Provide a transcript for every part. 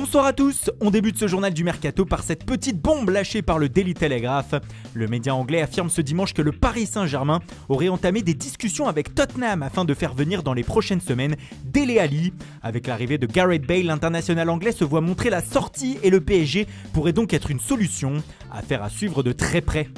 Bonsoir à tous, on débute ce journal du Mercato par cette petite bombe lâchée par le Daily Telegraph. Le média anglais affirme ce dimanche que le Paris Saint-Germain aurait entamé des discussions avec Tottenham afin de faire venir dans les prochaines semaines Dele Alli. Avec l'arrivée de Gareth Bale, l'international anglais se voit montrer la sortie et le PSG pourrait donc être une solution. Affaire à suivre de très près.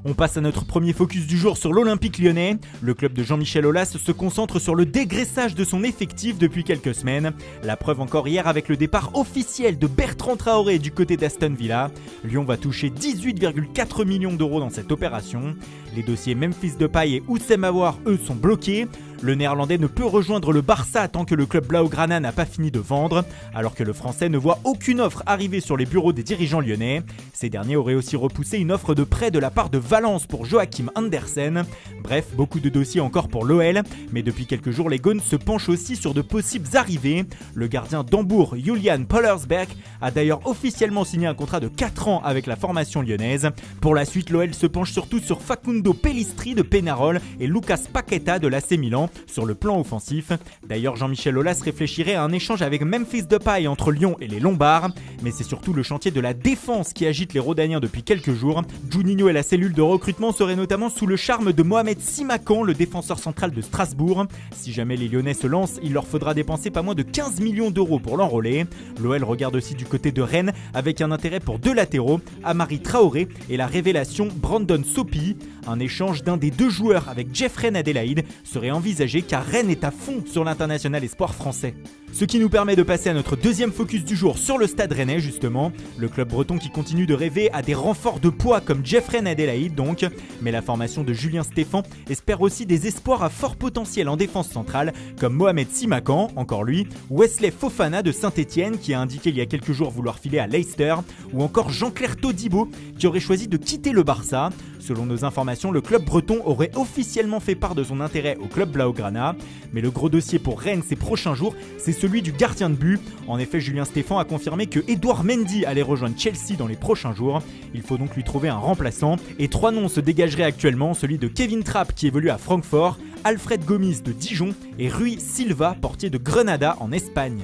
On passe à notre premier focus du jour sur l'Olympique lyonnais. Le club de Jean-Michel Aulas se concentre sur le dégraissage de son effectif depuis quelques semaines. La preuve encore hier avec le départ officiel de Bertrand Traoré du côté d'Aston Villa. Lyon va toucher 18,4 millions d'euros dans cette opération. Les dossiers Memphis Depay et Houssem Aouar, eux, sont bloqués. Le néerlandais ne peut rejoindre le Barça tant que le club Blaugrana n'a pas fini de vendre, alors que le français ne voit aucune offre arriver sur les bureaux des dirigeants lyonnais. Ces derniers auraient aussi repoussé une offre de prêt de la part de Valence pour Joachim Andersen. Bref, beaucoup de dossiers encore pour l'OL, mais depuis quelques jours, les Gones se penchent aussi sur de possibles arrivées. Le gardien d'Hambourg, Julian Pollersbeck, a d'ailleurs officiellement signé un contrat de 4 ans avec la formation lyonnaise. Pour la suite, l'OL se penche surtout sur Facundo Pellistri de Peñarol et Lucas Paqueta de l'AC Milan sur le plan offensif. D'ailleurs, Jean-Michel Aulas réfléchirait à un échange avec Memphis Depay entre Lyon et les Lombards. Mais c'est surtout le chantier de la défense qui agite les Rodaniens depuis quelques jours. Juninho et la cellule de recrutement seraient notamment sous le charme de Mohamed Simakan, le défenseur central de Strasbourg. Si jamais les Lyonnais se lancent, il leur faudra dépenser pas moins de 15 millions d'euros pour l'enrôler. L'OL regarde aussi du côté de Rennes avec un intérêt pour deux latéraux, Amari Traoré et la révélation Brandon Sopi. Un échange d'un des deux joueurs avec Jeffrey Adélaïde serait envisagé car Rennes est à fond sur l'international espoir français. Ce qui nous permet de passer à notre deuxième focus du jour sur le stade rennais justement. Le club breton qui continue de rêver à des renforts de poids comme Jeffrey Adélaïde donc. Mais la formation de Julien Stéphan espère aussi des espoirs à fort potentiel en défense centrale comme Mohamed Simakan, encore lui, Wesley Fofana de Saint-Etienne qui a indiqué il y a quelques jours vouloir filer à Leicester, ou encore Jean-Claire Todibo qui aurait choisi de quitter le Barça. Selon nos informations, le club breton aurait officiellement fait part de son intérêt au club Blaugrana. Mais le gros dossier pour Rennes ces prochains jours, c'est celui du gardien de but. En effet, Julien Stéphan a confirmé que Edouard Mendy allait rejoindre Chelsea dans les prochains jours. Il faut donc lui trouver un remplaçant. Et 3 noms se dégageraient actuellement, celui de Kevin Trapp qui évolue à Francfort, Alfred Gomis de Dijon et Rui Silva, portier de Grenada en Espagne.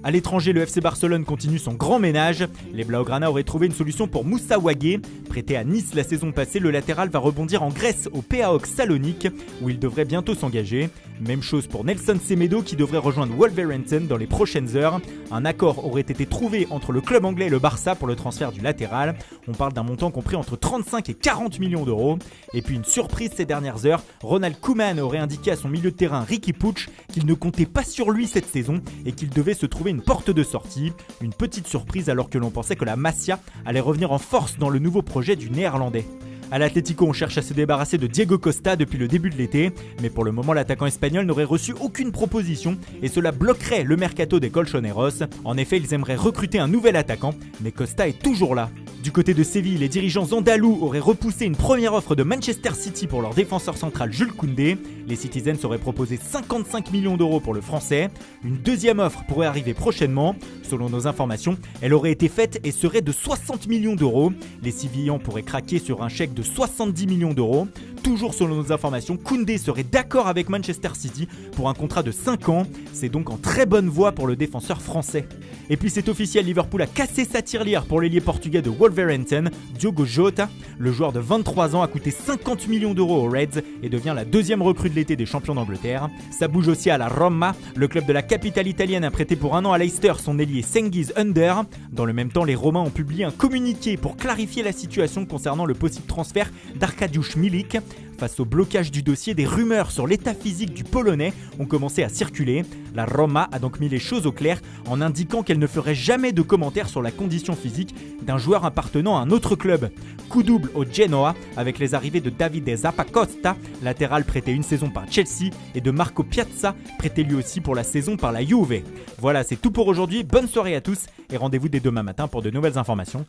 À l'étranger, le FC Barcelone continue son grand ménage. Les Blaugrana auraient trouvé une solution pour Moussa Wagué. Prêté à Nice la saison passée, le latéral va rebondir en Grèce au PAOK Salonique où il devrait bientôt s'engager. Même chose pour Nelson Semedo qui devrait rejoindre Wolverhampton dans les prochaines heures. Un accord aurait été trouvé entre le club anglais et le Barça pour le transfert du latéral. On parle d'un montant compris entre 35 et 40 millions d'euros. Et puis une surprise ces dernières heures, Ronald Koeman aurait indiqué à son milieu de terrain Riqui Puig qu'il ne comptait pas sur lui cette saison et qu'il devait se trouver une porte de sortie. Une petite surprise alors que l'on pensait que la Masia allait revenir en force dans le nouveau projet du néerlandais. À l'Atlético, on cherche à se débarrasser de Diego Costa depuis le début de l'été, mais pour le moment l'attaquant espagnol n'aurait reçu aucune proposition et cela bloquerait le mercato des Colchoneros. En effet, ils aimeraient recruter un nouvel attaquant, mais Costa est toujours là. Du côté de Séville, les dirigeants andalous auraient repoussé une première offre de Manchester City pour leur défenseur central Jules Koundé. Les Citizens auraient proposé 55 millions d'euros pour le français. Une deuxième offre pourrait arriver prochainement. Selon nos informations, elle aurait été faite et serait de 60 millions d'euros. Les Sévillans pourraient craquer sur un chèque de 70 millions d'euros. Toujours selon nos informations, Koundé serait d'accord avec Manchester City pour un contrat de 5 ans. C'est donc en très bonne voie pour le défenseur français. Et puis c'est officiel, Liverpool a cassé sa tirelire pour l'ailier portugais de Wolverhampton, Diogo Jota. Le joueur de 23 ans a coûté 50 millions d'euros aux Reds et devient la deuxième recrue de l'été des champions d'Angleterre. Ça bouge aussi à la Roma. Le club de la capitale italienne a prêté pour 1 an à Leicester son ailier Cengiz Under. Dans le même temps, les Romains ont publié un communiqué pour clarifier la situation concernant le possible transfert d'Arkadiusz Milik. Face au blocage du dossier, des rumeurs sur l'état physique du Polonais ont commencé à circuler. La Roma a donc mis les choses au clair en indiquant qu'elle ne ferait jamais de commentaires sur la condition physique d'un joueur appartenant à un autre club. Coup double au Genoa avec les arrivées de Davide Zappacosta, latéral prêté une saison par Chelsea, et de Marco Piazza, prêté lui aussi pour la saison par la Juve. Voilà, c'est tout pour aujourd'hui. Bonne soirée à tous et rendez-vous dès demain matin pour de nouvelles informations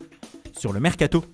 sur le Mercato.